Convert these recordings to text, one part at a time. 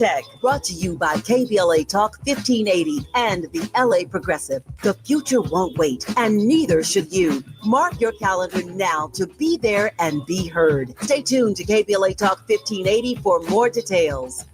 Tech, brought to you by KBLA Talk 1580 and the LA Progressive. The future won't wait, and neither should you. Mark your calendar now to be there and be heard. Stay tuned to KBLA Talk 1580 for more details.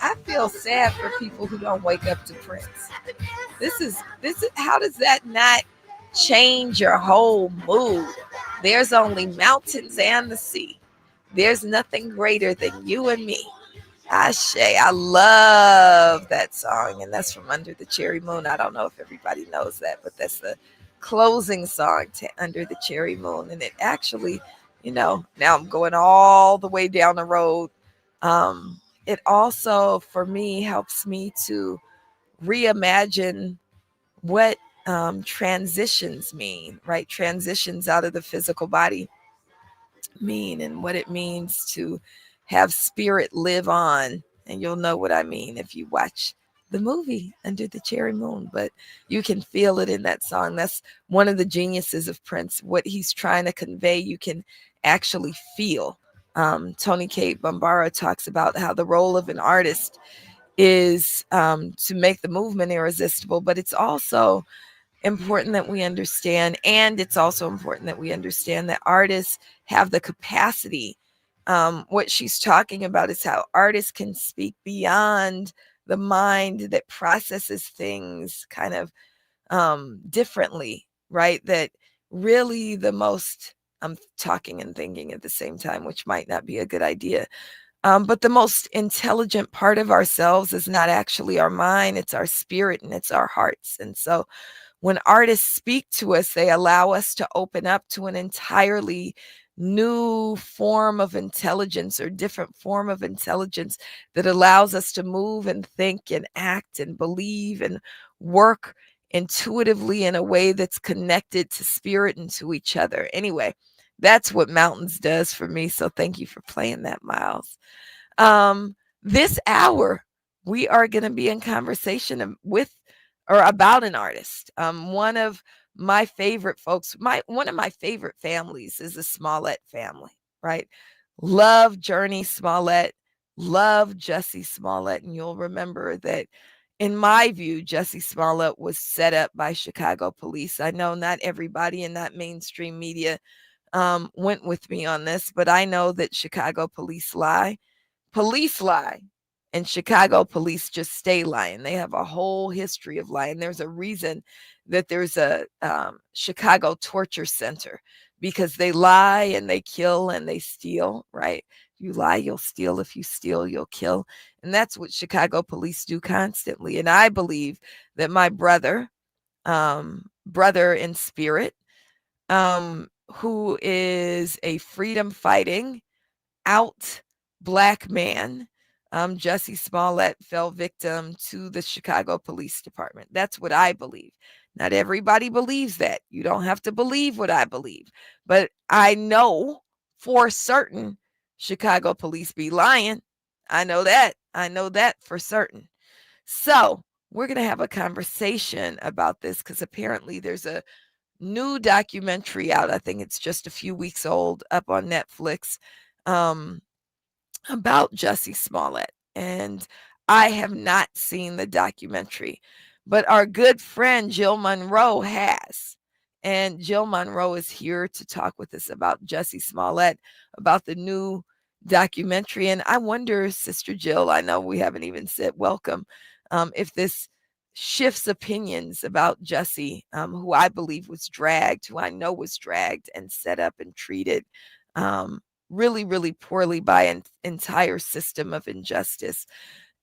I feel sad for people who don't wake up to Prince. This is how does that not change your whole mood? There's only mountains and the sea. There's nothing greater than you and me. Ashe, I love that song, and that's from Under the Cherry Moon. I don't know if everybody knows that, but that's the closing song to Under the Cherry Moon. And it actually, now I'm going all the way down the road. It also, for me, helps me to reimagine what transitions mean, right? Transitions out of the physical body mean, and what it means to have spirit live on. And you'll know what I mean if you watch the movie Under the Cherry Moon, but you can feel it in that song. That's one of the geniuses of Prince. What he's trying to convey, you can actually feel. Tony K. Bambara talks about how the role of an artist is to make the movement irresistible, but it's also important that we understand, and it's also important that we understand that artists have the capacity. What she's talking about is how artists can speak beyond the mind that processes things kind of differently, right? That really I'm talking and thinking at the same time, which might not be a good idea. But the most intelligent part of ourselves is not actually our mind, it's our spirit and it's our hearts. And so when artists speak to us, they allow us to open up to an entirely new form of intelligence, or different form of intelligence, that allows us to move and think and act and believe and work intuitively in a way that's connected to spirit and to each other. Anyway, that's what Mountains does for me. So thank you for playing that, Miles. This hour, we are going to be in conversation with or about an artist. One of my favorite folks, one of my favorite families is the Smollett family, right? Love Journey Smollett, love Jussie Smollett. And you'll remember that, in my view, Jussie Smollett was set up by Chicago police. I know not everybody in that mainstream media went with me on this, but I know that Chicago police lie. Police lie, and Chicago police just stay lying. They have a whole history of lying. There's a reason that there's a Chicago torture center, because they lie and they kill and they steal, right? If you lie, you'll steal. If you steal, you'll kill. And that's what Chicago police do constantly. And I believe that my brother in spirit, who is a freedom fighting out Black man, Jussie Smollett fell victim to the Chicago Police Department. That's what I believe. Not everybody believes that. You don't have to believe what I believe. But I know for certain Chicago police be lying. I know that. I know that for certain. So we're going to have a conversation about this because apparently there's a new documentary out. I think it's just a few weeks old up on Netflix. About Jussie Smollett. And I have not seen the documentary, but our good friend Jill Monroe has. And Jill Monroe is here to talk with us about Jussie Smollett, about the new documentary. And I wonder, Sister Jill, I know we haven't even said welcome, if this shifts opinions about Jussie, who I believe was dragged, who I know was dragged and set up and treated really, really poorly by an entire system of injustice,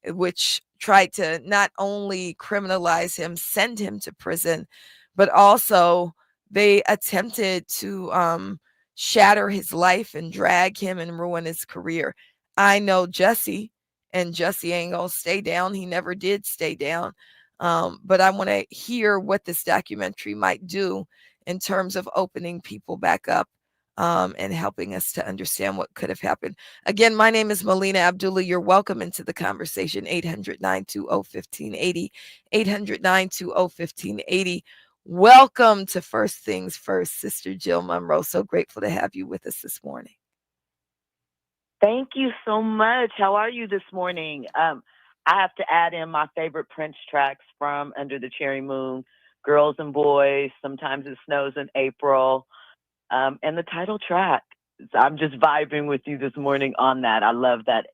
which tried to not only criminalize him, send him to prison, but also they attempted to shatter his life and drag him and ruin his career. I know Jussie, and Jussie ain't gonna stay down. He never did stay down. But I want to hear what this documentary might do in terms of opening people back up and helping us to understand what could have happened. Again, my name is Melina Abdullah. You're welcome into the conversation. 800-920-1580. 800-920-1580. Welcome to First Things First, Sister Jill Monroe. So grateful to have you with us this morning. Thank you so much. How are you this morning? I have to add in my favorite Prince tracks from Under the Cherry Moon, Girls and Boys, Sometimes It Snows in April. And the title track. I'm just vibing with you this morning on that. I love that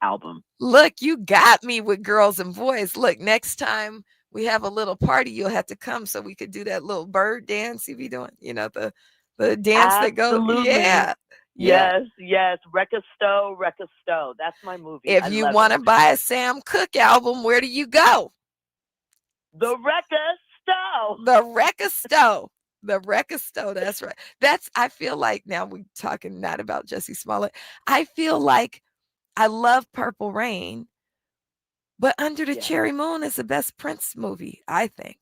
album. Look, you got me with Girls and Boys. Look, next time we have a little party, you'll have to come so we could do that little bird dance you be doing. You know, the dance Absolutely. that goes. Yeah. Yes. Wrecka Stowe. That's my movie. If you want to buy a Sam Cooke album, where do you go? The Wrecka Stowe. The Wrecka Stowe. The Wrecka Stowe. That's right. I feel like now we're talking not about Jussie Smollett. I feel like I love Purple Rain, but Under the Cherry Moon is the best Prince movie, I think.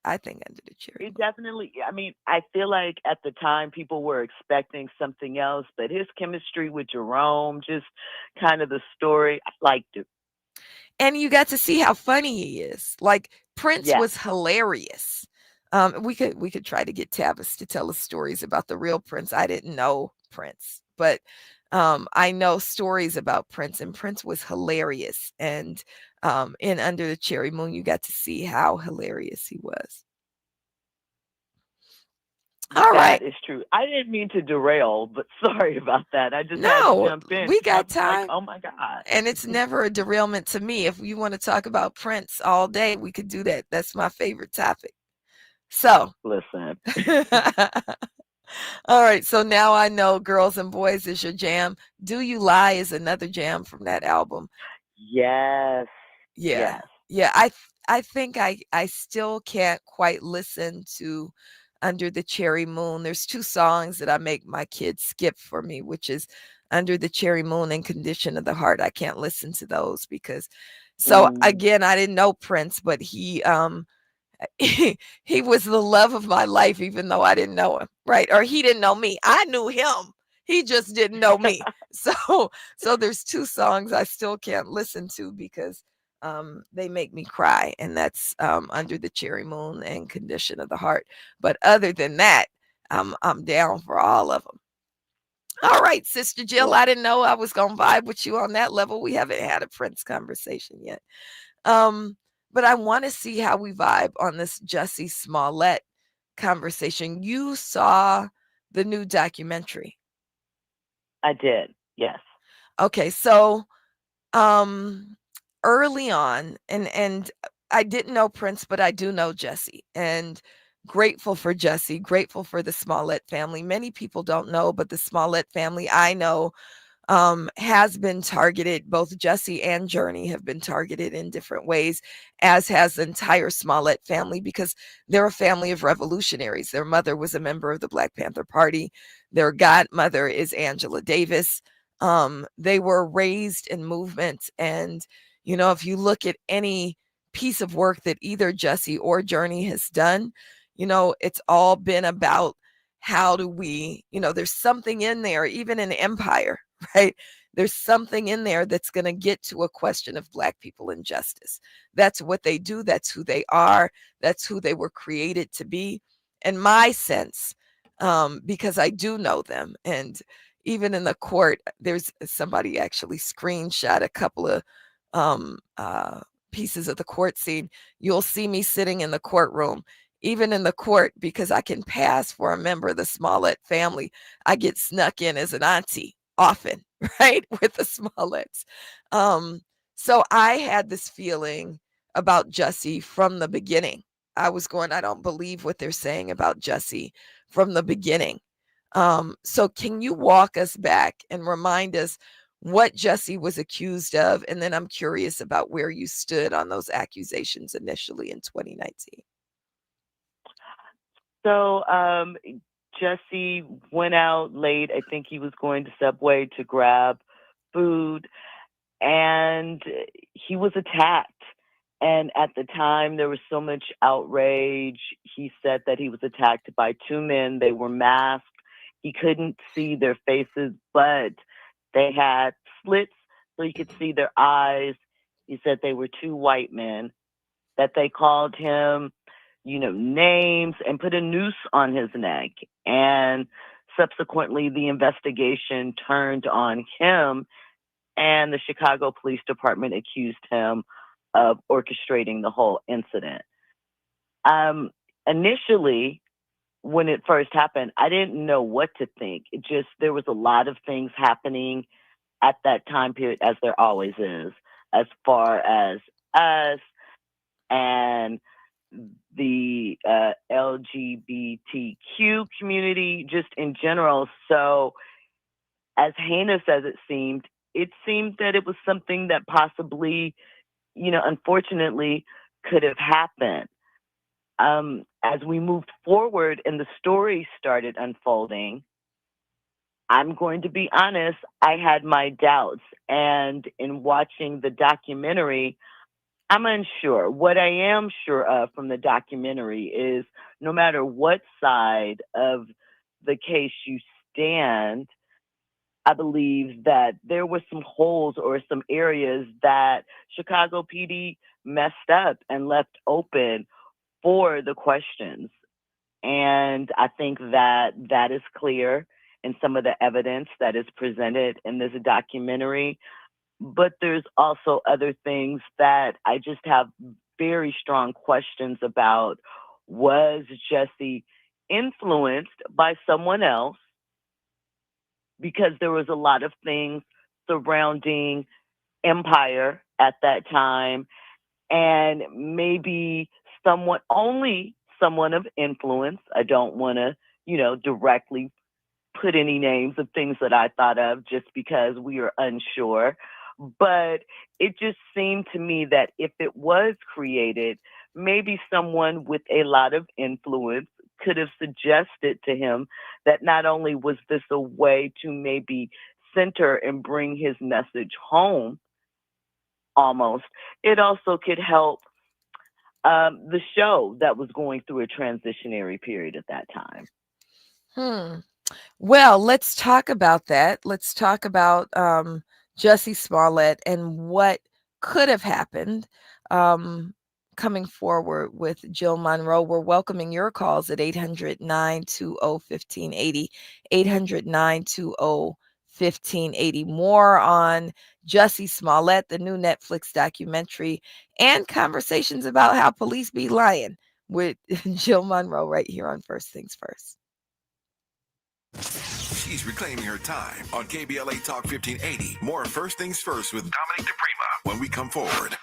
Under the Cherry Moon. Definitely, I mean, I feel like at the time people were expecting something else, but his chemistry with Jerome, just kind of the story, I liked it. And you got to see how funny he is. Like Prince was hilarious. We could try to get Tavis to tell us stories about the real Prince. I didn't know Prince, but I know stories about Prince, and Prince was hilarious. And in Under the Cherry Moon, you got to see how hilarious he was. All right. That is true. I didn't mean to derail, but sorry about that. I just had to jump in. We got time. Like, oh my God. And it's never a derailment to me. If you want to talk about Prince all day, we could do that. That's my favorite topic. So listen. All right. So now I know Girls and Boys is your jam. Do You Lie is another jam from that album. Yes. Yeah. I think I still can't quite listen to Under the Cherry Moon. There's two songs that I make my kids skip for me, which is Under the Cherry Moon and Condition of the Heart. I can't listen to those because again, I didn't know Prince, but he was the love of my life, even though I didn't know him, right? Or he didn't know me. I knew him. He just didn't know me. So there's two songs I still can't listen to because they make me cry, and that's Under the Cherry Moon and Condition of the Heart. But other than that, I'm down for all of them. All right, Sister Jill, I didn't know I was gonna vibe with you on that level. We haven't had a Prince conversation yet. But I want to see how we vibe on this Jussie Smollett conversation. You saw the new documentary. I did, yes. Okay, so early on, and I didn't know Prince, but I do know Jussie, and grateful for Jussie, grateful for the Smollett family. Many people don't know, but the Smollett family I know has been targeted. Both Jussie and Journey have been targeted in different ways, as has the entire Smollett family, because they're a family of revolutionaries. Their mother was a member of the Black Panther Party. Their godmother is Angela Davis. They were raised in movement. And, if you look at any piece of work that either Jesse or Journey has done, it's all been about how do we, there's something in there, even in Empire, right? There's something in there that's going to get to a question of Black people and justice. That's what they do. That's who they are. That's who they were created to be. In my sense, because I do know them. And even in the court, there's somebody actually screenshot a couple of pieces of the court scene. You'll see me sitting in the courtroom, even in the court, because I can pass for a member of the Smollett family. I get snuck in as an auntie often, right, with the Smollets. So I had this feeling about Jussie from the beginning. I was going, I don't believe what they're saying about Jussie from the beginning. So can you walk us back and remind us what Jussie was accused of? And then I'm curious about where you stood on those accusations initially in 2019. So Jussie went out late. I think he was going to Subway to grab food, and he was attacked. And at the time, there was so much outrage. He said that he was attacked by two men. They were masked. He couldn't see their faces, but they had slits so he could see their eyes. He said they were two white men, that they called him, names and put a noose on his neck. And subsequently, the investigation turned on him, and the Chicago Police Department accused him of orchestrating the whole incident. Initially, when it first happened, I didn't know what to think. There was a lot of things happening at that time period, as there always is, as far as us and the LGBTQ community, just in general. So as heinous as it seemed that it was something that possibly, unfortunately could have happened. As we moved forward and the story started unfolding, I'm going to be honest, I had my doubts. And in watching the documentary, I'm unsure. What I am sure of from the documentary is no matter what side of the case you stand, I believe that there were some holes or some areas that Chicago PD messed up and left open for the questions. And I think that is clear in some of the evidence that is presented in this documentary. But there's also other things that I just have very strong questions about. Was Jussie influenced by someone else? Because there was a lot of things surrounding Empire at that time, and maybe only someone of influence. I don't want to, directly put any names of things that I thought of just because we are unsure. But it just seemed to me that if it was created, maybe someone with a lot of influence could have suggested to him that not only was this a way to maybe center and bring his message home, almost, it also could help the show that was going through a transitionary period at that time. Well, let's talk about that. Let's talk about Jussie Smollett and what could have happened coming forward with Jill Monroe. We're welcoming your calls at 800-920-1580, 800-920-1580. More on Jussie Smollett, the new Netflix documentary, and conversations about how police be lying with Jill Monroe right here on First Things First. She's reclaiming her time on KBLA Talk 1580. More First Things First with Dominique DePrima when we come forward.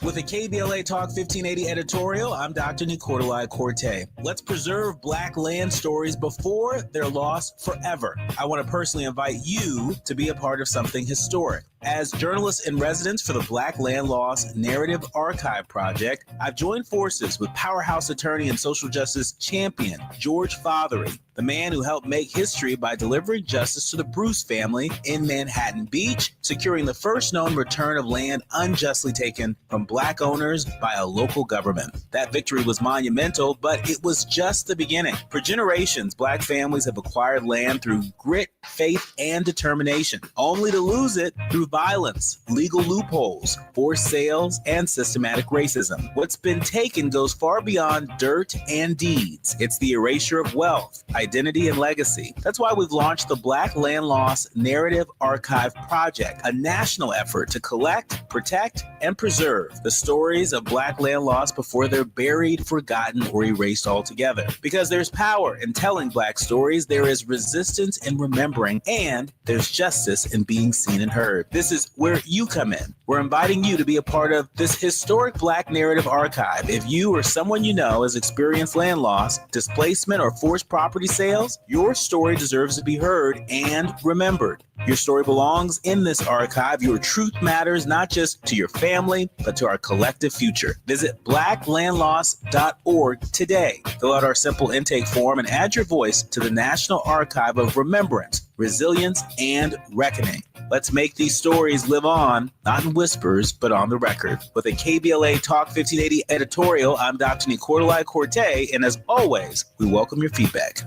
With a KBLA Talk 1580 editorial, I'm Dr. Nicolai Corte. Let's preserve Black land stories before they're lost forever. I want to personally invite you to be a part of something historic. As journalist in residence for the Black Land Lost Narrative Archive Project, I've joined forces with powerhouse attorney and social justice champion George Fothery, the man who helped make history by delivering justice to the Bruce family in Manhattan Beach, securing the first known return of land unjustly taken from Black owners by a local government. That victory was monumental, but it was just the beginning. For generations, Black families have acquired land through grit, faith, and determination, only to lose it through violence, legal loopholes, forced sales, and systematic racism. What's been taken goes far beyond dirt and deeds. It's the erasure of wealth, identity, and legacy. That's why we've launched the Black Land Lost Narrative Archive Project, a national effort to collect, protect, and preserve the stories of Black land lost before they're buried, forgotten, or erased altogether. Because there's power in telling Black stories, there is resistance in remembering, and there's justice in being seen and heard. This is where you come in. We're inviting you to be a part of this historic Black narrative archive. If you or someone you know has experienced land loss, displacement, or forced property sales, your story deserves to be heard and remembered. Your story belongs in this archive. Your truth matters not just to your family, but to our collective future. Visit blacklandlost.org today. Fill out our simple intake form and add your voice to the National Archive of Remembrance, Resilience, and Reckoning. Let's make these stories live on, not in whispers, but on the record. With a KBLA Talk 1580 editorial, I'm Dr. Nicolai Corte, and as always, we welcome your feedback.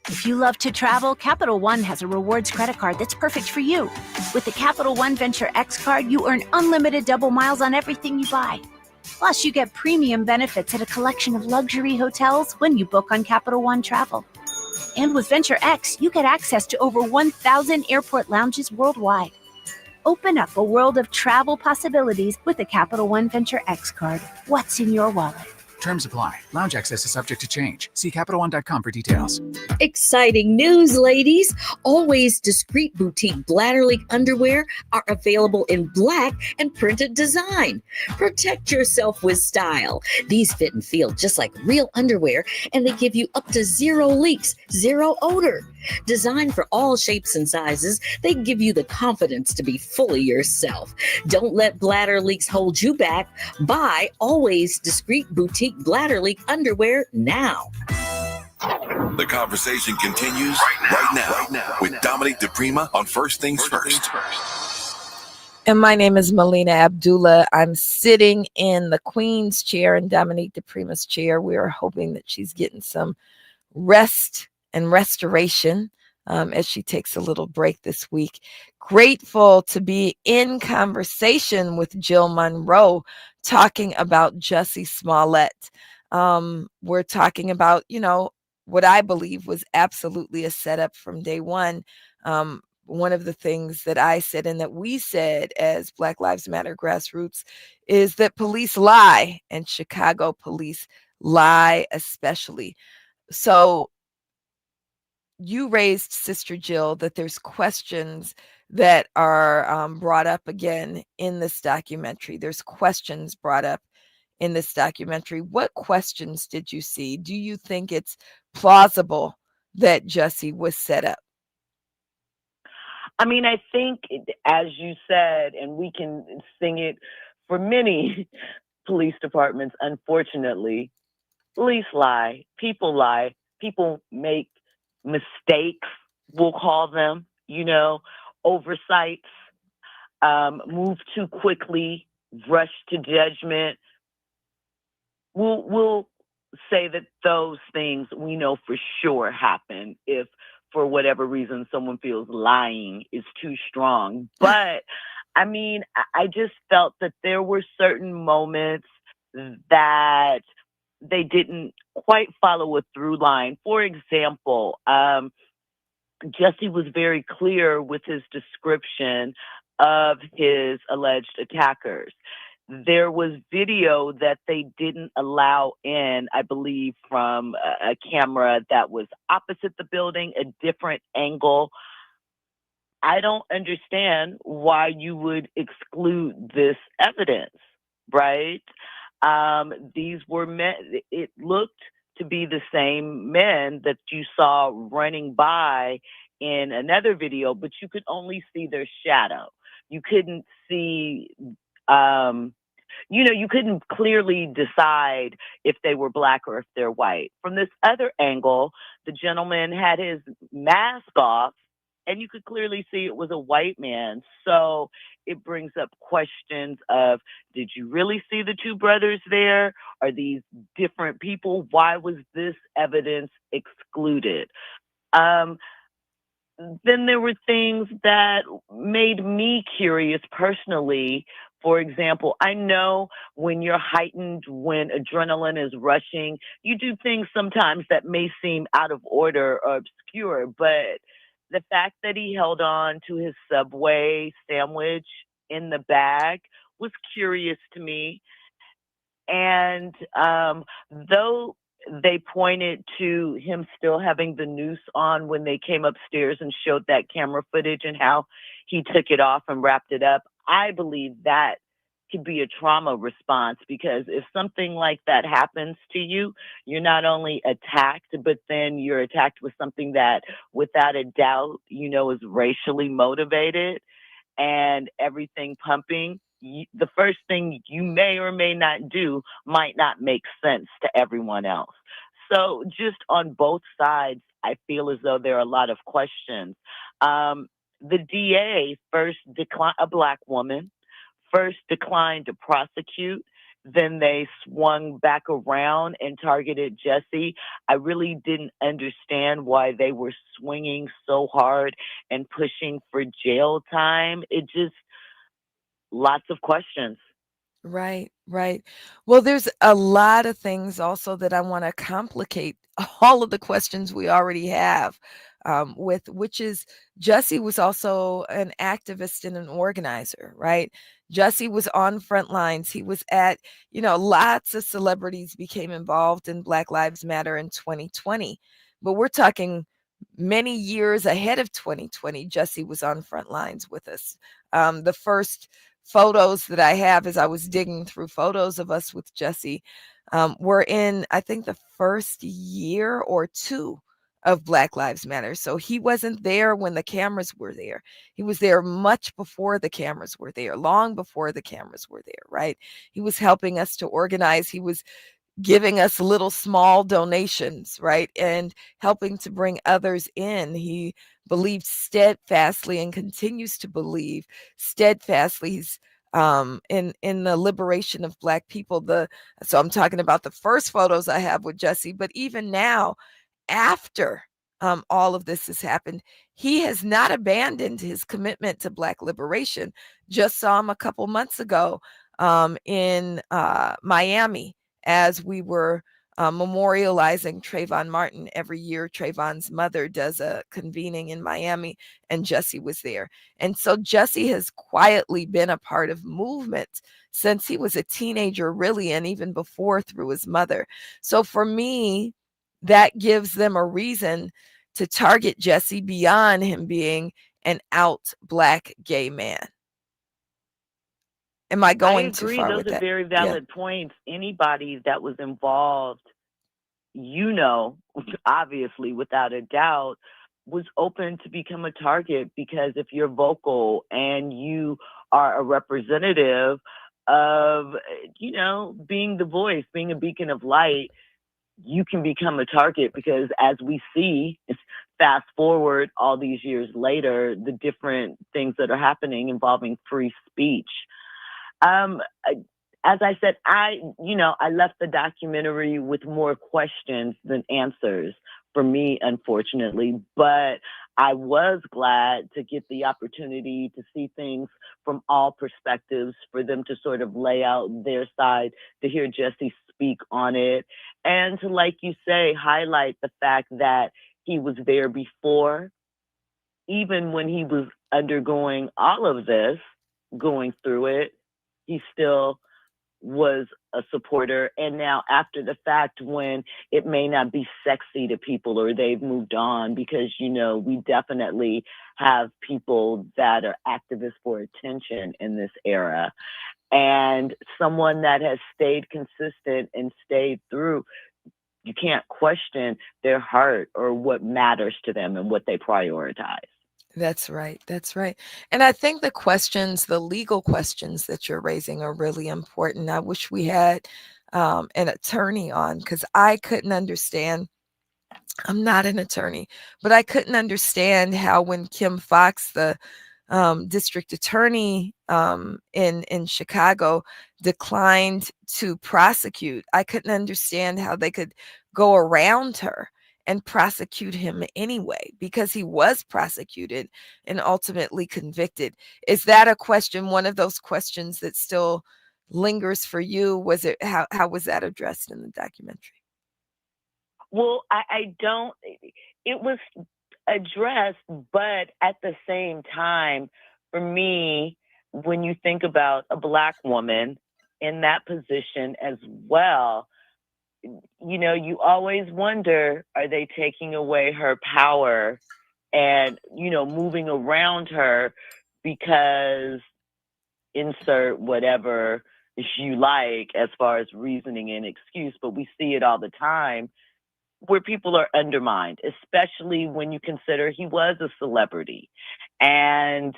If you love to travel, Capital One has a rewards credit card that's perfect for you. With the Capital One Venture X card, you earn unlimited double miles on everything you buy. Plus, you get premium benefits at a collection of luxury hotels when you book on Capital One Travel. And with Venture X, you get access to over 1,000 airport lounges worldwide. Open up a world of travel possibilities with the Capital One Venture X card. What's in your wallet? Terms apply. Lounge access is subject to change. See CapitalOne.com for details. Exciting news, ladies. Always Discreet Boutique Bladder Leak underwear are available in black and printed design. Protect yourself with style. These fit and feel just like real underwear, and they give you up to 0 leaks, 0 odor. Designed for all shapes and sizes, they give you the confidence to be fully yourself. Don't let bladder leaks hold you back. Buy Always Discreet Boutique Bladder Leak underwear now. The conversation continues right now with Dominique DePrima on First Things First. And my name is Melina Abdullah. I'm sitting in the Queen's chair and Dominique DePrima's chair. We are hoping that she's getting some rest and restoration as she takes a little break this week. Grateful to be in conversation with Jill Monroe talking about Jussie Smollett. We're talking about, what I believe was absolutely a setup from day one. One of the things that I said and that we said as Black Lives Matter grassroots is that police lie, and Chicago police lie especially. So you raised, Sister Jill, that there's questions that are brought up again in this documentary. There's questions brought up in this documentary. What questions did you see? Do you think it's plausible that Jussie was set up? I mean, I think, as you said, and we can sing it for many police departments, unfortunately, police lie, people make mistakes, we'll call them, oversights, move too quickly, rush to judgment. We'll say that those things we know for sure happen if, for whatever reason, someone feels lying is too strong. But I mean, I just felt that there were certain moments that they didn't quite follow a through line. For example, Jussie was very clear with his description of his alleged attackers. There was video that they didn't allow in, I believe, from a camera that was opposite the building, a different angle. I don't understand why you would exclude this evidence, right? These were men, it looked to be the same men that you saw running by in another video, but you could only see their shadow. You couldn't see, you couldn't clearly decide if they were black or if they're white. From this other angle, the gentleman had his mask off and you could clearly see it was a white man. So it brings up questions of, did you really see the two brothers there? Are these different people? Why was this evidence excluded? Then there were things that made me curious personally. For example, I know when you're heightened, when adrenaline is rushing, you do things sometimes that may seem out of order or obscure, but the fact that he held on to his Subway sandwich in the bag was curious to me. And though they pointed to him still having the noose on when they came upstairs and showed that camera footage and how he took it off and wrapped it up, I believe that could be a trauma response, because if something like that happens to you, you're not only attacked, but then you're attacked with something that without a doubt, is racially motivated and everything pumping. The first thing you may or may not do might not make sense to everyone else. So just on both sides, I feel as though there are a lot of questions. The DA first declined, a black woman, first declined to prosecute. Then they swung back around and targeted Jesse. I really didn't understand why they were swinging so hard and pushing for jail time. It just, lots of questions. Right, right. Well, there's a lot of things also that I want to complicate all of the questions we already have with, which is Jussie was also an activist and an organizer, right? Jussie was on front lines. He was at, lots of celebrities became involved in Black Lives Matter in 2020, but we're talking many years ahead of 2020. Jussie was on front lines with us. The first photos that I have as I was digging through photos of us with Jussie were in, I think, the first year or two of Black Lives Matter. So he wasn't there when the cameras were there. He was there much before the cameras were there, long before the cameras were there, right? He was helping us to organize. He was giving us little small donations, right? And helping to bring others in. He believed steadfastly and continues to believe steadfastly. He's in the liberation of Black people. So I'm talking about the first photos I have with Jussie, but even now, after all of this has happened, he has not abandoned his commitment to Black liberation. Just saw him a couple months ago in Miami as we were memorializing Trayvon Martin. Every year, Trayvon's mother does a convening in Miami, and Jussie was there. And so Jussie has quietly been a part of movement since he was a teenager, really, and even before through his mother. So for me, that gives them a reason to target Jussie beyond him being an out Black gay man. Am I going too agree. far Those with are that? very valid points. Anybody that was involved, obviously, without a doubt, was open to become a target, because if you're vocal and you are a representative of, being the voice, being a beacon of light, you can become a target, because as we see, fast forward all these years later, the different things that are happening involving free speech. As I said, I left the documentary with more questions than answers for me, unfortunately, but I was glad to get the opportunity to see things from all perspectives, for them to sort of lay out their side, to hear Jussie speak on it, and to, like you say, highlight the fact that he was there before, even when he was undergoing all of this, going through it, he still was a supporter, and now after the fact, when it may not be sexy to people or they've moved on, because, you know, we definitely have people that are activists for attention in this era, and someone that has stayed consistent and stayed through, you can't question their heart or what matters to them and what they prioritize. That's right. That's right. And I think the questions, the legal questions that you're raising are really important. I wish we had an attorney on, because I couldn't understand. I'm not an attorney, but I couldn't understand how, when Kim Fox, the district attorney in Chicago, declined to prosecute, I couldn't understand how they could go around her and prosecute him anyway, because he was prosecuted and ultimately convicted. Is that a question, one of those questions that still lingers for you? Was it, how was that addressed in the documentary? Well, I don't, it was addressed, but at the same time, for me, when you think about a Black woman in that position as well, you know, you always wonder, are they taking away her power and, you know, moving around her because insert whatever you like as far as reasoning and excuse, but we see it all the time where people are undermined, especially when you consider he was a celebrity. And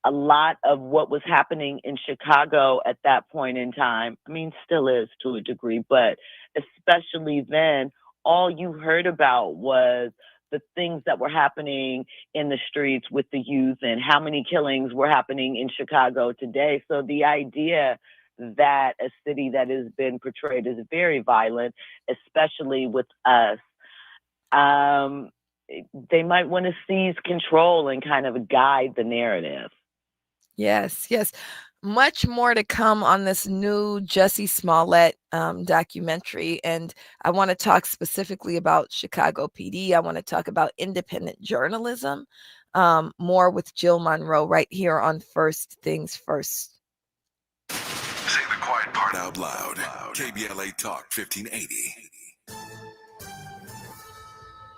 a lot of what was happening in Chicago at that point in time, I mean, still is to a degree, but especially then, all you heard about was the things that were happening in the streets with the youth and how many killings were happening in Chicago today. So the idea that a city that has been portrayed as very violent, especially with us, they might want to seize control and kind of guide the narrative. Yes, yes. Much more to come on this new Jussie Smollett documentary. And I want to talk specifically about Chicago PD. I want to talk about independent journalism, more with Jill Monroe right here on First Things First. Say the quiet part out loud. KBLA Talk 1580.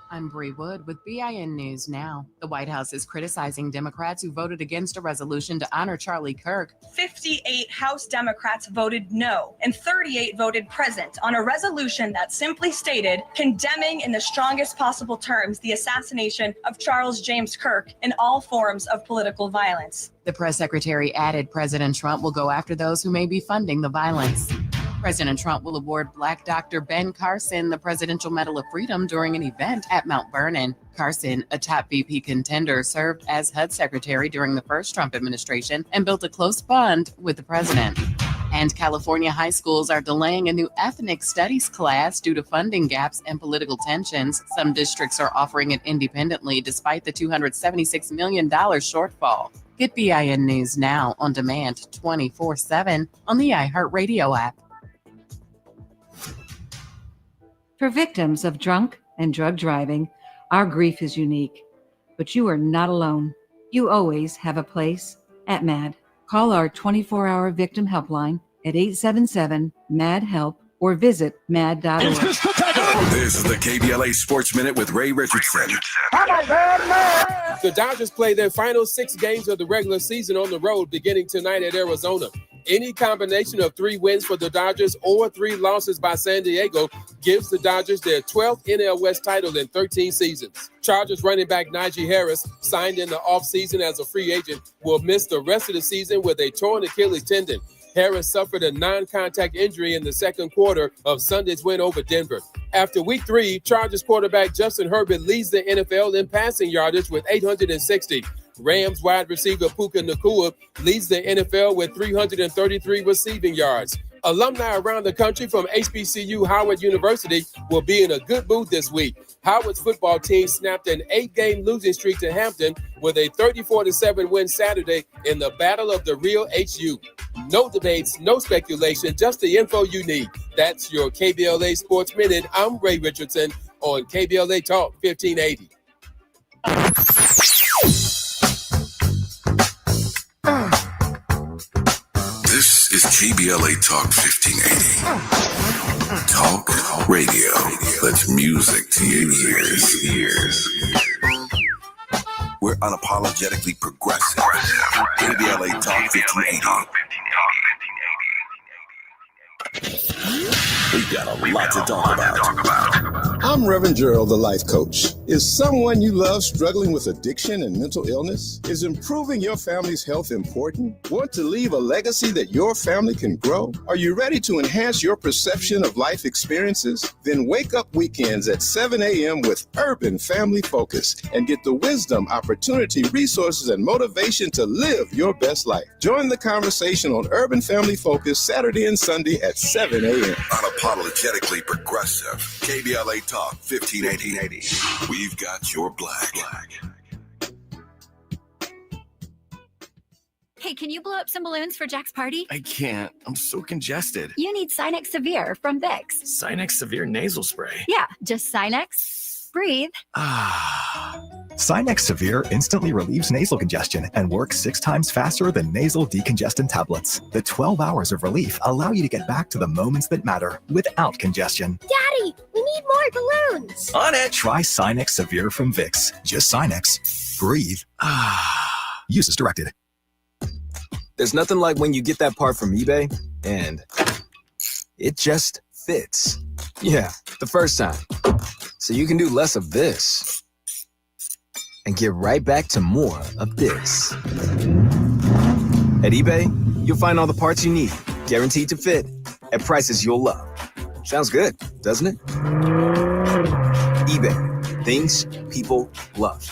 I'm Bree Wood with BIN News Now. The White House is criticizing Democrats who voted against a resolution to honor Charlie Kirk. 58 House Democrats voted no, and 38 voted present on a resolution that simply stated condemning in the strongest possible terms the assassination of Charles James Kirk and all forms of political violence. The press secretary added President Trump will go after those who may be funding the violence. President Trump will award Black doctor Ben Carson the Presidential Medal of Freedom during an event at Mount Vernon. Carson, a top VP contender, served as HUD secretary during the first Trump administration and built a close bond with the president. And California high schools are delaying a new ethnic studies class due to funding gaps and political tensions. Some districts are offering it independently despite the $276 million shortfall. Get BIN News Now on demand 24/7 on the iHeartRadio app. For victims of drunk and drug driving, our grief is unique. But you are not alone. You always have a place at MAD. Call our 24-hour victim helpline at 877-MAD-HELP or visit mad.org. This is the KBLA Sports Minute with Ray Richardson. The Dodgers play their final 6 games of the regular season on the road beginning tonight at Arizona. Any combination of 3 wins for the Dodgers or 3 losses by San Diego gives the Dodgers their 12th NL West title in 13 seasons. Chargers running back Najee Harris, signed in the offseason as a free agent, will miss the rest of the season with a torn Achilles tendon. Harris suffered a non-contact injury in the second quarter of Sunday's win over Denver. After week 3, Chargers quarterback Justin Herbert leads the NFL in passing yardage with 860. Rams wide receiver Puka Nacua leads the NFL with 333 receiving yards. Alumni around the country from HBCU Howard University will be in a good mood this week. Howard's football team snapped an 8-game losing streak to Hampton with a 34-7 win Saturday in the Battle of the Real HU. No debates, no speculation, just the info you need. That's your KBLA Sports Minute. I'm Ray Richardson on KBLA Talk 1580. This is KBLA Talk 1580. Talk radio. That's music to your ears. We're unapologetically progressive. KBLA Talk 1580. We got a lot to talk about. I'm Reverend Gerald, the life coach. Is someone you love struggling with addiction and mental illness? Is improving your family's health important? Want to leave a legacy that your family can grow? Are you ready to enhance your perception of life experiences? Then wake up weekends at 7 a.m. with Urban Family Focus and get the wisdom, opportunity, resources, and motivation to live your best life. Join the conversation on Urban Family Focus Saturday and Sunday at 7 a.m. Unapologetically progressive. KBLA Talk 1580. We've got your black. Hey, can you blow up some balloons for Jack's party? I can't. I'm so congested. You need Sinex Severe from Vicks. Sinex Severe Nasal Spray. Yeah, just Sinex. Breathe. Sinex Severe instantly relieves nasal congestion and works 6 times faster than nasal decongestant tablets. The 12 hours of relief allow you to get back to the moments that matter without congestion. Daddy, we need more balloons. On it. Try Sinex Severe from Vicks. Just Sinex. Breathe. Use as directed. There's nothing like when you get that part from eBay and it just fits. Yeah, the first time. So you can do less of this and get right back to more of this. At eBay, you'll find all the parts you need, guaranteed to fit, at prices you'll love. Sounds good, doesn't it? eBay, things people love.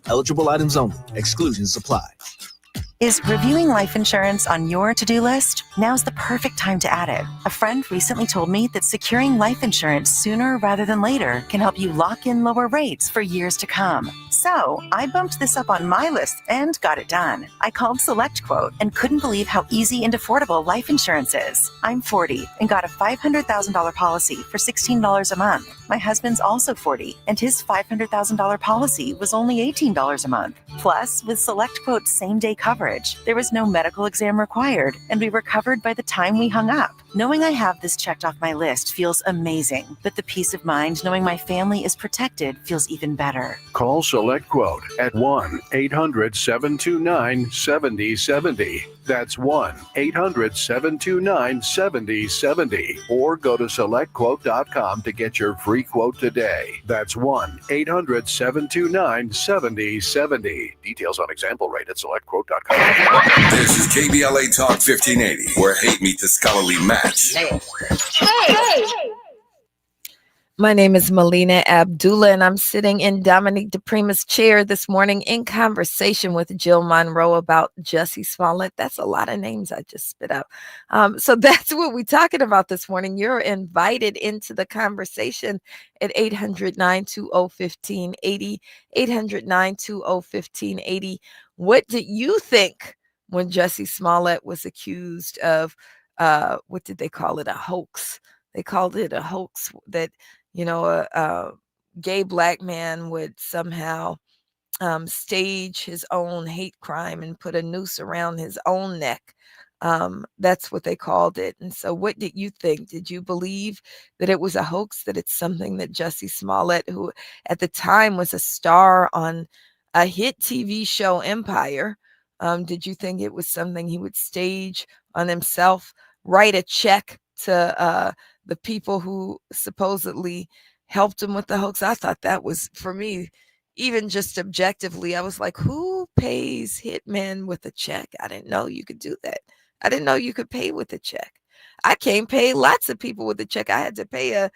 Eligible items only. Exclusions apply. Is reviewing life insurance on your to-do list? Now's the perfect time to add it. A friend recently told me that securing life insurance sooner rather than later can help you lock in lower rates for years to come. So I bumped this up on my list and got it done. I called SelectQuote and couldn't believe how easy and affordable life insurance is. I'm 40 and got a $500,000 policy for $16 a month. My husband's also 40 and his $500,000 policy was only $18 a month. Plus, with SelectQuote's same-day coverage, there was no medical exam required, and we were covered by the time we hung up. Knowing I have this checked off my list feels amazing, but the peace of mind knowing my family is protected feels even better. Call SelectQuote at 1-800-729-7070. That's 1-800-729-7070. Or go to SelectQuote.com to get your free quote today. That's 1-800-729-7070. Details on example rate at SelectQuote.com. This is KBLA Talk 1580, where hate meets the scholarly match. Hey! My name is Melina Abdullah, and I'm sitting in Dominique DePrima's chair this morning in conversation with Jill Monroe about Jussie Smollett. That's a lot of names I just spit out. So that's what we're talking about this morning. You're invited into the conversation at 800-920-1580, 800-920-1580. What did you think when Jussie Smollett was accused of, what did they call it, a hoax? They called it a hoax that, you know, a gay black man would somehow stage his own hate crime and put a noose around his own neck. That's what they called it. And so what did you think? Did you believe that it was a hoax, that it's something that Jussie Smollett, who at the time was a star on a hit TV show, Empire, did you think it was something he would stage on himself, write a check to the people who supposedly helped him with the hoax? I thought that was, for me, even just objectively, I was like, who pays hitmen with a check? I didn't know you could do that. I didn't know you could pay with a check. I can't pay lots of people with a check. I had to pay a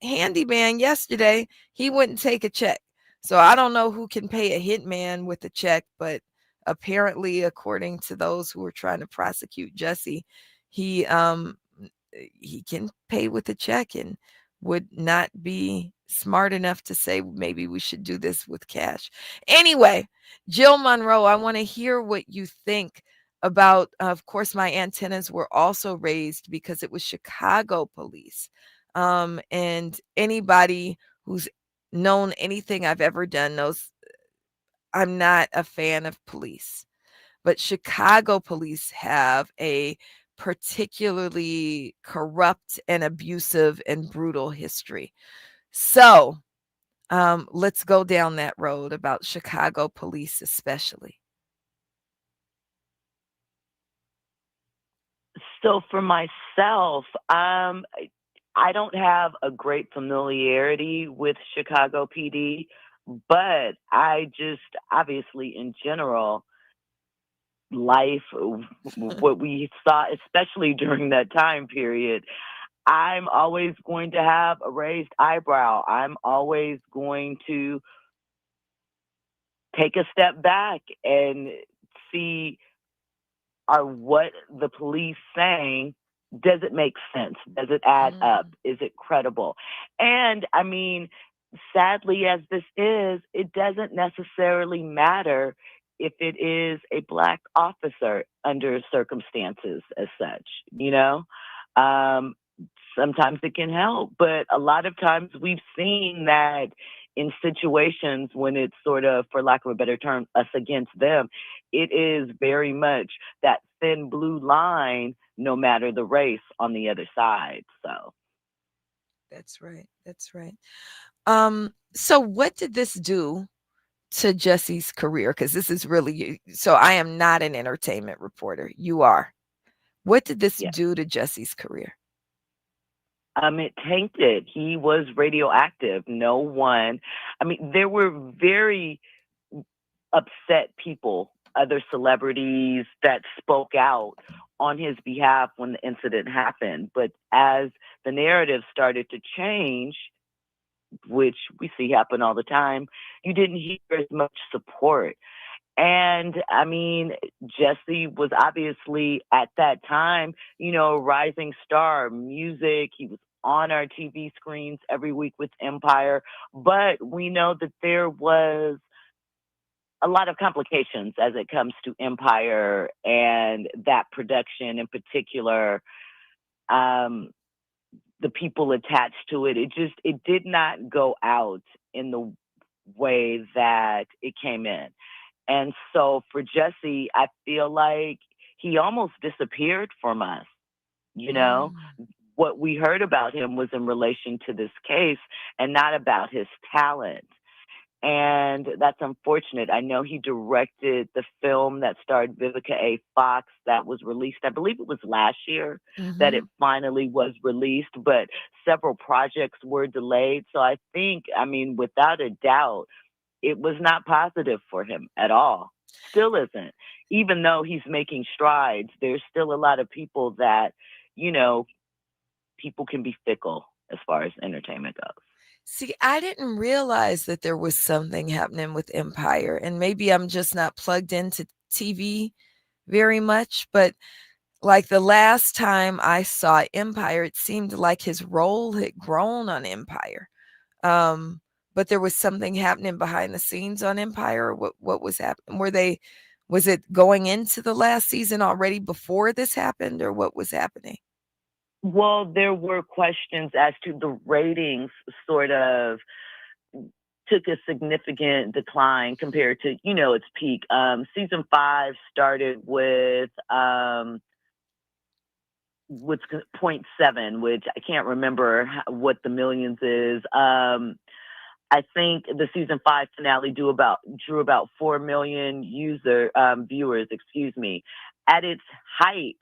handyman yesterday. He wouldn't take a check. So I don't know who can pay a hitman with a check, but apparently, according to those who were trying to prosecute Jussie, he can pay with a check and would not be smart enough to say, maybe we should do this with cash. Anyway, Jill Monroe, I want to hear what you think about, of course, my antennas were also raised because it was Chicago police. And anybody who's known anything I've ever done knows I'm not a fan of police. But Chicago police have a particularly corrupt and abusive and brutal history. So let's go down that road about Chicago police, especially. So for myself, I don't have a great familiarity with Chicago PD, but I just obviously in general, life, what we saw, especially during that time period, I'm always going to have a raised eyebrow. I'm always going to take a step back and see, are what the police saying, does it make sense? Does it add up? Is it credible? And I mean, sadly as this is, it doesn't necessarily matter if it is a Black officer under circumstances as such, you know? Sometimes it can help, but a lot of times we've seen that in situations when it's sort of, for lack of a better term, us against them, it is very much that thin blue line, no matter the race on the other side. So That's right. That's right. So what did this do to Jesse's career? Because this is really, so I am not an entertainment reporter. You are. What did this do to Jesse's career? it tainted. He was radioactive. No one, I mean, there were very upset people, other celebrities that spoke out on his behalf when the incident happened. But as the narrative started to change, which we see happen all the time, you didn't hear as much support. And I mean, Jesse was obviously at that time, you know, a rising star, music. He was on our TV screens every week with Empire. But we know that there was a lot of complications as it comes to Empire and that production in particular. The people attached to it, it did not go out in the way that it came in. And so for Jesse, I feel like he almost disappeared from us. You know, what we heard about him was in relation to this case and not about his talent. And that's unfortunate. I know he directed the film that starred Vivica A. Fox that was released, I believe it was last year that it finally was released, but several projects were delayed. So I think, I mean, without a doubt, it was not positive for him at all. Still isn't. Even though he's making strides, there's still a lot of people that, you know, people can be fickle as far as entertainment goes. See, I didn't realize that there was something happening with Empire, and maybe I'm just not plugged into TV very much, but like the last time I saw Empire, it seemed like his role had grown on Empire. But there was something happening behind the scenes on Empire. What was happening? Was it going into the last season already before this happened, or what was happening? Well, there were questions as to the ratings sort of took a significant decline compared to, you know, its peak. Season 5 started with what's 0.7, which I can't remember what the millions is. I think the season 5 finale drew about 4 million viewers, excuse me. At its height,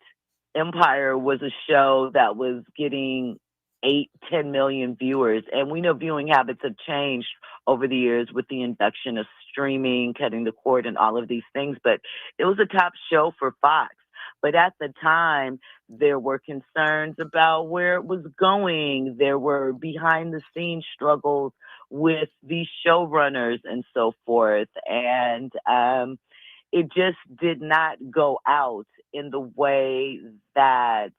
Empire was a show that was getting 8-10 million viewers. And we know viewing habits have changed over the years with the induction of streaming, cutting the cord, and all of these things. But it was a top show for Fox. But at the time, there were concerns about where it was going. There were behind the scenes struggles with these showrunners and so forth. And it just did not go out in the way that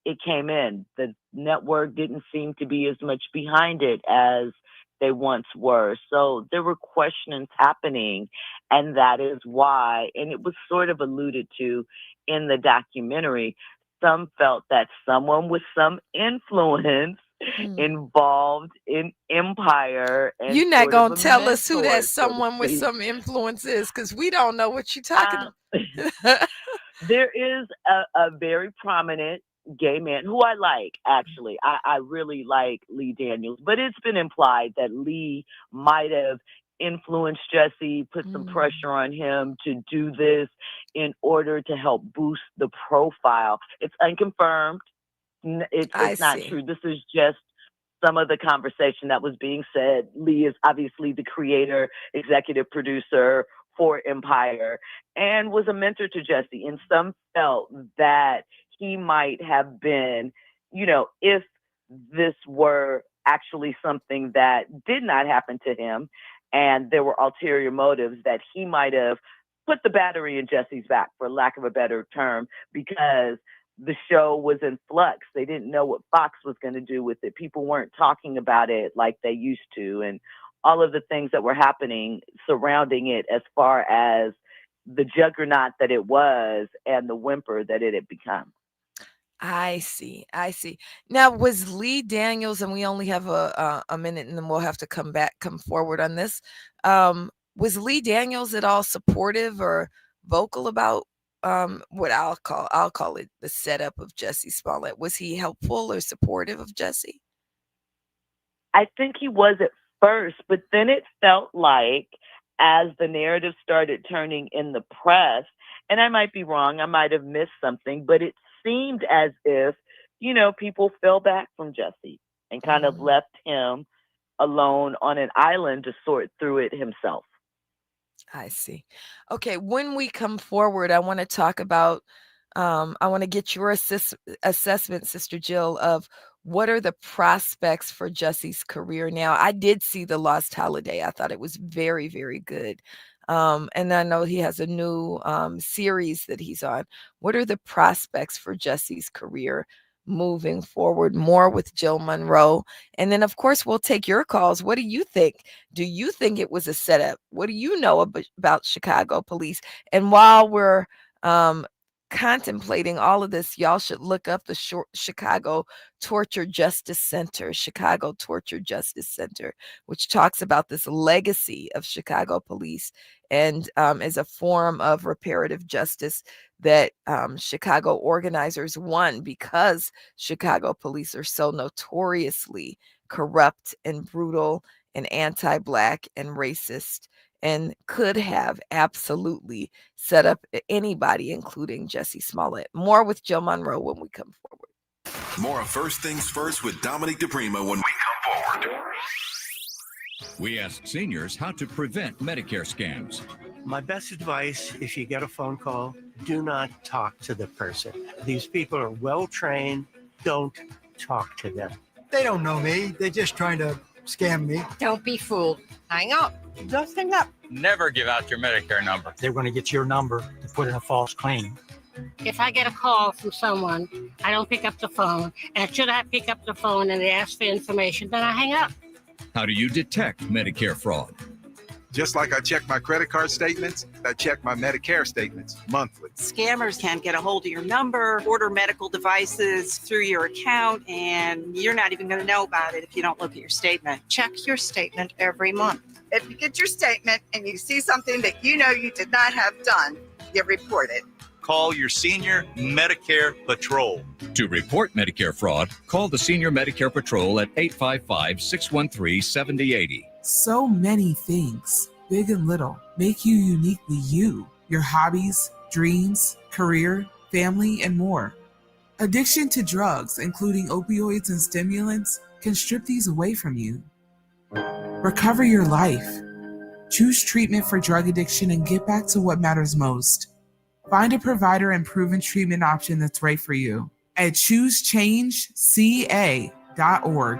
it came in. The network didn't seem to be as much behind it as they once were. So there were questions happening, and that is why, and it was sort of alluded to in the documentary, some felt that someone with some influence involved in Empire. And you're not going to tell us who mentor, that someone with some influence is, because we don't know what you're talking about. There is a very prominent gay man who I like, actually. I really like Lee Daniels, but it's been implied that Lee might have influenced Jesse, put some pressure on him to do this in order to help boost the profile. It's unconfirmed. It's not true. This is just some of the conversation that was being said. Lee is obviously the creator, executive producer for Empire, and was a mentor to Jesse. And some felt that he might have been, if this were actually something that did not happen to him and there were ulterior motives, that he might have put the battery in Jesse's back, for lack of a better term, because the show was in flux. They didn't know what Fox was going to do with it. People weren't talking about it like they used to, and all of the things that were happening surrounding it as far as the juggernaut that it was and the whimper that it had become. I see. Now, was Lee Daniels, and we only have a minute, and then we'll have to come forward on this. Was Lee Daniels at all supportive or vocal about what I'll call it the setup of Jesse Smollett? Was he helpful or supportive of Jesse? I think he was at first, but then it felt like, as the narrative started turning in the press, and I might be wrong, I might have missed something, but it seemed as if, people fell back from Jesse and kind of left him alone on an island to sort through it himself. I see. Okay, when we come forward, I want to talk about, I want to get your assessment, Sister Jill, of what are the prospects for Jesse's career now. I did see The Lost Holiday. I thought it was very, very good. And I know he has a new series that he's on. What are the prospects for Jesse's career moving forward, more with Jill Monroe? And then, of course, we'll take your calls. What do you think? Do you think it was a setup? What do you know about Chicago police? And while we're contemplating all of this, y'all should look up the Chicago Torture Justice Center, which talks about this legacy of Chicago police and is a form of reparative justice that Chicago organizers won because Chicago police are so notoriously corrupt and brutal and anti-Black and racist, and could have absolutely set up anybody, including Jesse Smollett. More with Jill Monroe when we come forward. More of First Things First with Dominique DePrima when we come forward. We ask seniors how to prevent Medicare scams. My best advice, if you get a phone call, do not talk to the person. These people are well trained. Don't talk to them. They don't know me. They're just trying to scam me. Don't be fooled. Hang up. Just hang up. Never give out your Medicare number. They're going to get your number to put in a false claim. If I get a call from someone, I don't pick up the phone. And should I pick up the phone and they ask for information, then I hang up. How do you detect Medicare fraud? Just like I check my credit card statements, I check my Medicare statements monthly. Scammers can get a hold of your number, order medical devices through your account, and you're not even going to know about it if you don't look at your statement. Check your statement every month. If you get your statement and you see something that you know you did not have done, you report it. Call your Senior Medicare Patrol. To report Medicare fraud, call the Senior Medicare Patrol at 855-613-7080. So many things, big and little, make you uniquely you. Your hobbies, dreams, career, family, and more. Addiction to drugs, including opioids and stimulants, can strip these away from you. Recover your life. Choose treatment for drug addiction and get back to what matters most. Find a provider and proven treatment option that's right for you at choosechangeca.org.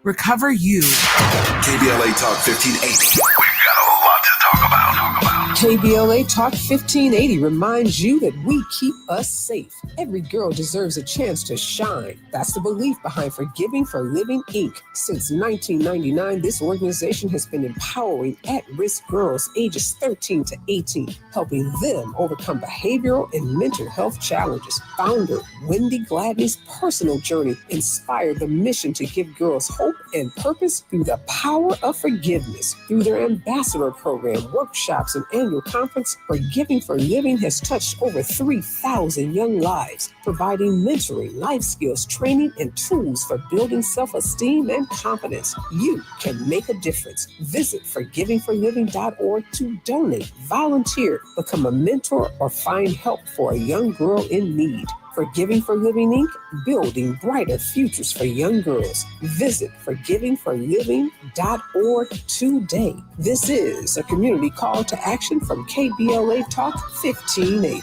Recover you. KBLA Talk 1580. We've got a lot to talk about. KBLA Talk 1580 reminds you that we keep us safe. Every girl deserves a chance to shine. That's the belief behind Forgiving for Living, Inc. Since 1999, this organization has been empowering at-risk girls ages 13 to 18, helping them overcome behavioral and mental health challenges. Founder Wendy Gladney's personal journey inspired the mission to give girls hope and purpose through the power of forgiveness. Through their ambassador program, workshops, and annual annual conference, Forgiving for Living has touched over 3,000 young lives, providing mentoring, life skills, training, and tools for building self-esteem and confidence. You can make a difference. Visit forgivingforliving.org to donate, volunteer, become a mentor, or find help for a young girl in need. Forgiving for Living, Inc., building brighter futures for young girls. Visit forgivingforliving.org today. This is a community call to action from KBLA Talk 1580.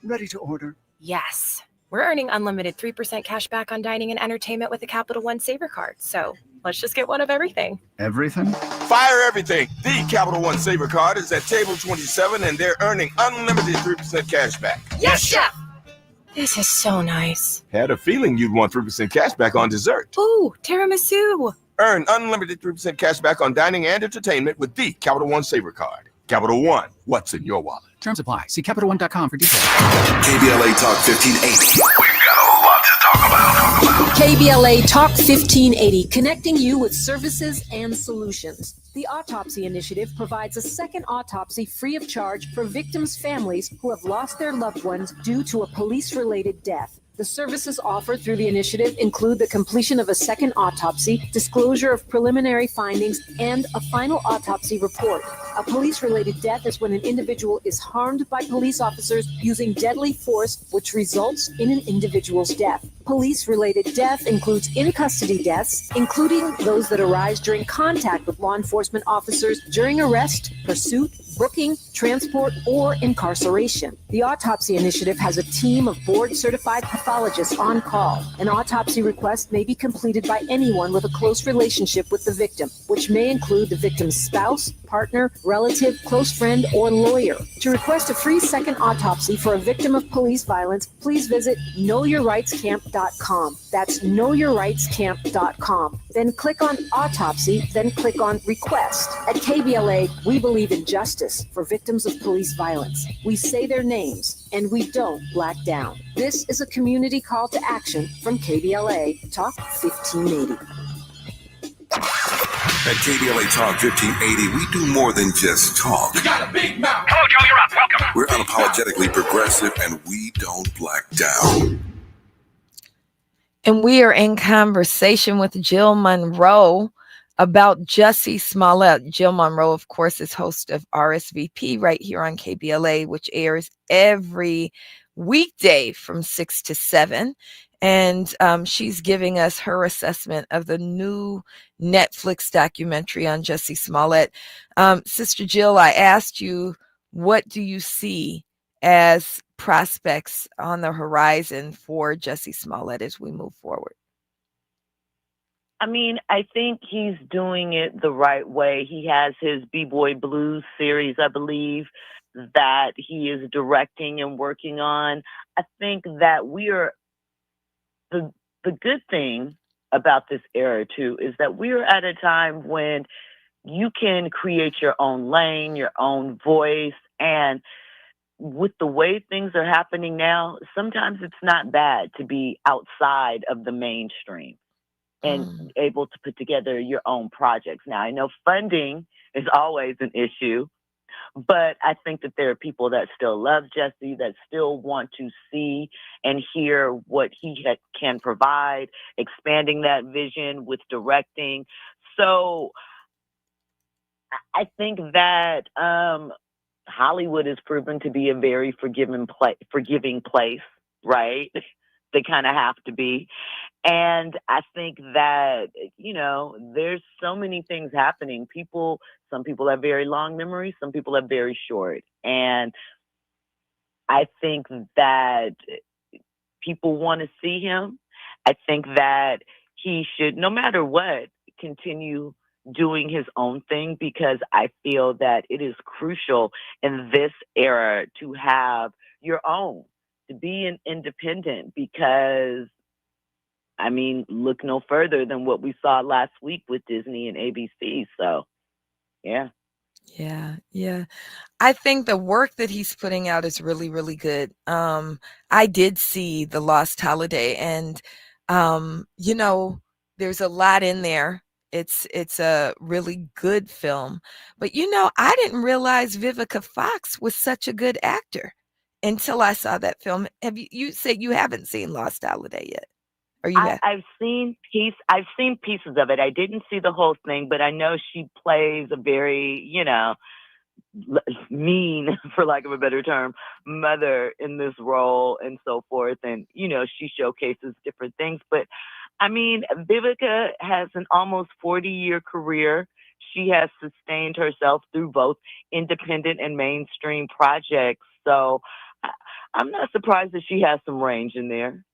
Ready to order? Yes. We're earning unlimited 3% cash back on dining and entertainment with a Capital One Saver card. So let's just get one of everything. Everything? Fire everything. The Capital One Saver card is at table 27 and they're earning unlimited 3% cash back. Yes, Chef! This is so nice. Had a feeling you'd want 3% cash back on dessert. Ooh, tiramisu. Earn unlimited 3% cash back on dining and entertainment with the Capital One Saver card. Capital One, what's in your wallet? Terms apply. See CapitalOne.com for details. KBLA Talk 1580. We've got a lot to talk about. KBLA Talk 1580, connecting you with services and solutions. The Autopsy Initiative provides a second autopsy free of charge for victims' families who have lost their loved ones due to a police-related death. The services offered through the initiative include the completion of a second autopsy, disclosure of preliminary findings, and a final autopsy report. A police-related death is when an individual is harmed by police officers using deadly force, which results in an individual's death. Police-related death includes in-custody deaths, including those that arise during contact with law enforcement officers during arrest, pursuit, booking, transport, or incarceration. The Autopsy Initiative has a team of board-certified pathologists on call. An autopsy request may be completed by anyone with a close relationship with the victim, which may include the victim's spouse, partner, relative, close friend, or lawyer. To request a free second autopsy for a victim of police violence, please visit knowyourrightscamp.com. That's knowyourrightscamp.com. Then click on Autopsy, then click on Request. At KBLA, we believe in justice for victims of police violence. We say their names, and we don't black down. This is a community call to action from KBLA Talk 1580. At KBLA Talk 1580, we do more than just talk. You got a big mouth. Hello, Joe, you're up. Welcome. We're unapologetically progressive, and we don't black down. And we are in conversation with Jill Monroe about Jussie Smollett. Jill Monroe, of course, is host of RSVP right here on KBLA, which airs every weekday from 6 to 7. And she's giving us her assessment of the new Netflix documentary on Jussie Smollett. Sister Jill, I asked you, what do you see as prospects on the horizon for Jussie Smollett as we move forward? I mean, I think he's doing it the right way. He has his B-Boy Blues series, I believe, that he is directing and working on. I think that we are, the good thing about this era too, is that we are at a time when you can create your own lane, your own voice, and with the way things are happening now, sometimes it's not bad to be outside of the mainstream and able to put together your own projects. Now, I know funding is always an issue, but I think that there are people that still love Jussie, that still want to see and hear what he can provide, expanding that vision with directing. So I think that Hollywood has proven to be a very forgiving place, right? They kind of have to be. And I think that, you know, there's so many things happening. Some people have very long memories, some people have very short. And I think that people want to see him. I think that he should, no matter what, continue doing his own thing, because I feel that it is crucial in this era to have your own, to be an independent, because I mean, look no further than what we saw last week with Disney and ABC. So, yeah. Yeah. I think the work that he's putting out is really, really good. I did see The Lost Holiday, and, you know, there's a lot in there. It's a really good film. But I didn't realize Vivica Fox was such a good actor until I saw that film. Have you said you haven't seen Lost Holiday yet? Or you have? I've seen pieces of it. I didn't see the whole thing, but I know she plays a very, mean, for lack of a better term, mother in this role and so forth. And, she showcases different things. But I mean, Vivica has an almost 40-year career. She has sustained herself through both independent and mainstream projects. So I'm not surprised that she has some range in there.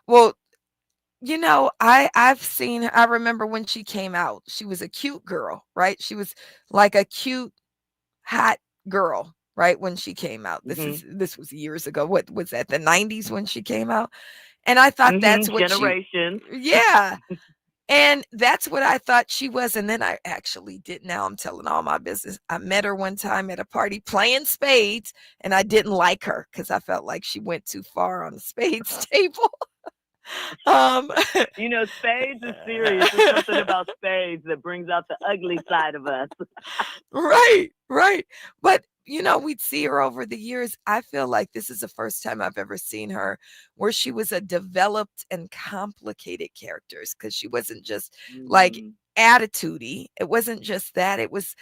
Well, I've seen her. I remember when she came out. She was a cute girl, right? She was like a cute, hot girl, right? When she came out. This was years ago. What was that? The 90s when she came out? And I thought that's what Generation. Yeah. And that's what I thought she was. And then I actually did. Now I'm telling all my business. I met her one time at a party playing spades, and I didn't like her because I felt like she went too far on the spades table. Spades is serious. There's something about spades that brings out the ugly side of us. Right. But we'd see her over the years. I feel like this is the first time I've ever seen her where she was a developed and complicated characters, because she wasn't just like attitudey. It wasn't just that. It was,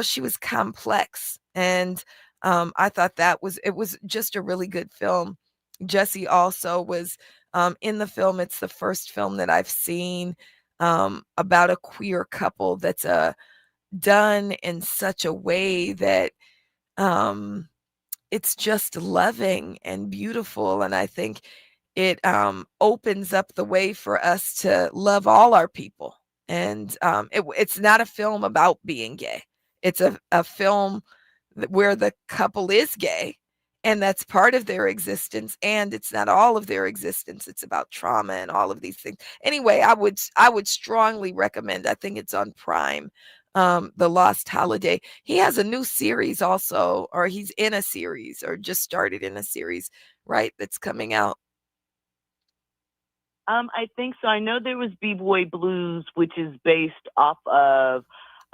she was complex. And I thought it was just a really good film. Jesse also was in the film. It's the first film that I've seen about a queer couple that's done in such a way that it's just loving and beautiful. And I think it opens up the way for us to love all our people. And it's not a film about being gay. It's a film where the couple is gay, and that's part of their existence, and it's not all of their existence. It's about trauma and all of these things. Anyway, I would strongly recommend. I think it's on Prime. The Lost Holiday. He has a new series also, or he's in a series, or just started in a series, right? That's coming out. I think so. I know there was B-Boy Blues, which is based off of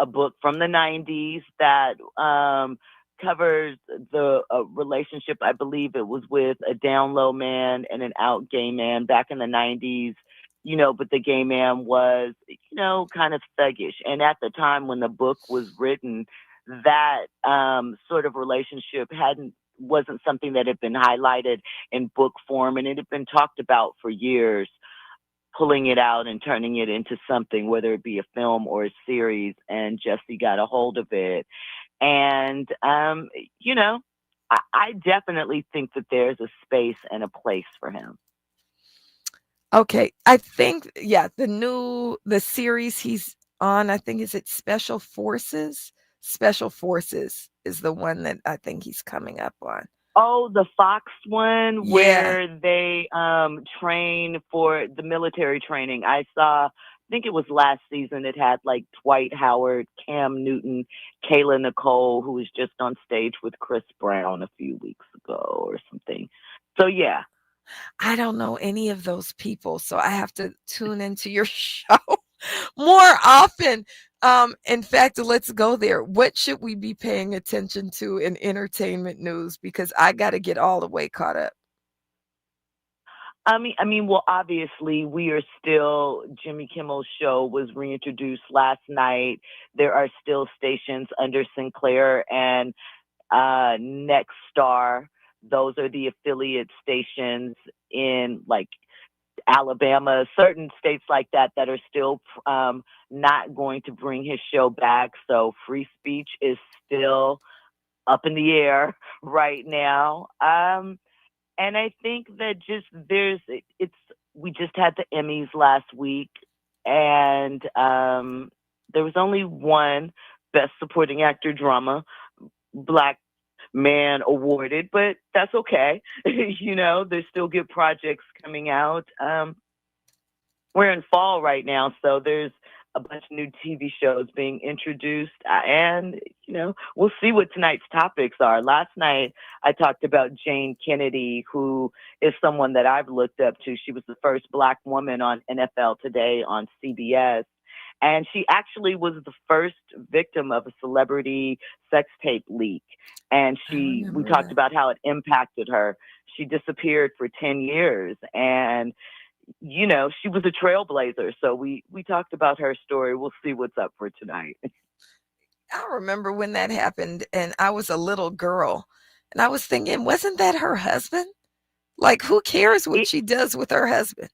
a book from the 90s that covers the relationship. I believe it was with a down low man and an out gay man back in the 90s. But the gay man was, kind of thuggish. And at the time when the book was written, that sort of relationship wasn't something that had been highlighted in book form, and it had been talked about for years, pulling it out and turning it into something, whether it be a film or a series. And Jesse got a hold of it. And, I definitely think that there's a space and a place for him. Okay. I think, the series he's on, I think, is it Special Forces? Special Forces is the one that I think he's coming up on. Oh, the Fox one where they train for the military training. I think it was last season. It had like Dwight Howard, Cam Newton, Kayla Nicole, who was just on stage with Chris Brown a few weeks ago or something. So, yeah. I don't know any of those people, so I have to tune into your show more often. In fact, let's go there. What should we be paying attention to in entertainment news? Because I got to get all the way caught up. Well, obviously, Jimmy Kimmel's show was reintroduced last night. There are still stations under Sinclair and Nexstar. Those are the affiliate stations in like Alabama, certain states like that are still not going to bring his show back. So free speech is still up in the air right now. And I think that we just had the Emmys last week, and there was only one Best Supporting Actor Drama, Black man awarded, but that's okay. There's still good projects coming out. We're in fall right now, so there's a bunch of new TV shows being introduced, and we'll see what tonight's topics are. Last night I talked about Jane Kennedy, who is someone that I've looked up to. She was the first Black woman on NFL Today on CBS, And she actually was the first victim of a celebrity sex tape leak. And we talked about how it impacted her. She disappeared for 10 years and, you know, she was a trailblazer. So we talked about her story. We'll see what's up for tonight. I remember when that happened and I was a little girl and I was thinking, wasn't that her husband? Like, who cares what she does with her husband?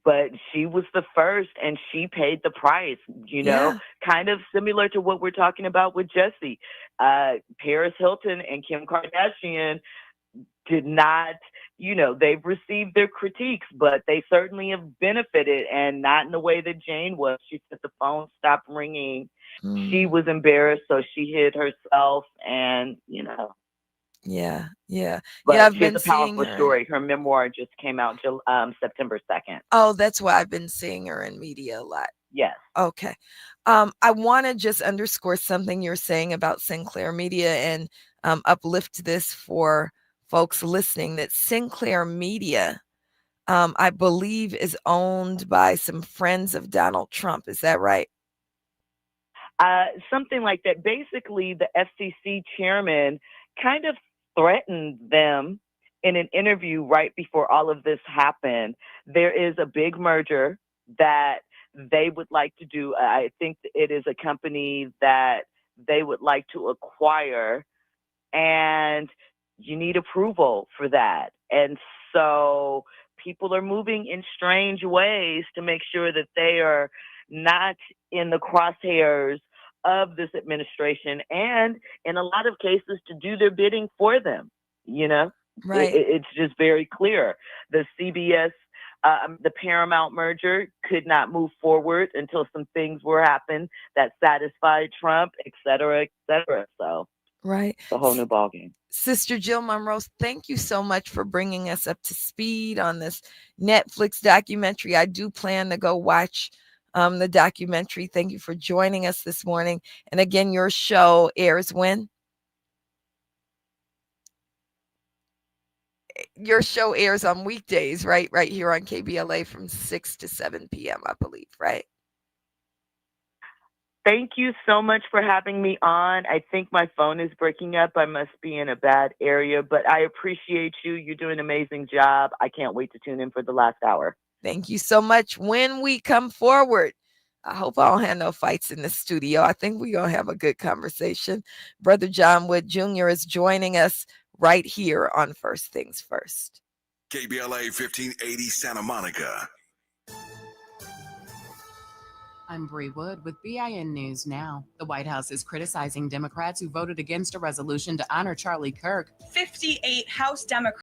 But she was the first and she paid the price, you know, kind of similar to what we're talking about with Jesse. Paris Hilton and Kim Kardashian did not, you know, they've received their critiques, but they certainly have benefited, and not in the way that Jane was. She said the phone stopped ringing. She was embarrassed, so she hid herself, and, you know. Yeah, yeah. But yeah, I've she been has a powerful seeing her. story. Her memoir just came out September 2nd. Oh, that's why I've been seeing her in media a lot. Yes. Okay. I want to just underscore something you're saying about Sinclair Media and uplift this for folks listening, that Sinclair Media, I believe, is owned by some friends of Donald Trump. Is that right? Something like that. Basically, the FCC chairman kind of threatened them in an interview right before all of this happened. There is a big merger that they would like to do. I think it is a company that they would like to acquire, and you need approval for that. And so people are moving in strange ways to make sure that they are not in the crosshairs of this administration, and in a lot of cases to do their bidding for them. You know, right? It's just very clear. The CBS, the Paramount merger could not move forward until some things were happened that satisfied Trump, et cetera, et cetera. So, right, it's a whole new ballgame. Sister Jill Monroe, thank you so much for bringing us up to speed on this Netflix documentary. I do plan to go watch the documentary. Thank you for joining us this morning. And again, your show airs when? Your show airs on weekdays, right? Right here on KBLA from 6 to 7 p.m., I believe, right? Thank you so much for having me on. I think my phone is breaking up. I must be in a bad area, but I appreciate you. You're doing an amazing job. I can't wait to tune in for the last hour. Thank you so much. When we come forward, I hope I don't have no fights in the studio. I think we're going to have a good conversation. Brother John Wood Jr. is joining us right here on First Things First. KBLA 1580 Santa Monica. I'm Bree Wood with BIN News Now. The White House is criticizing Democrats who voted against a resolution to honor Charlie Kirk. 58 House Democrats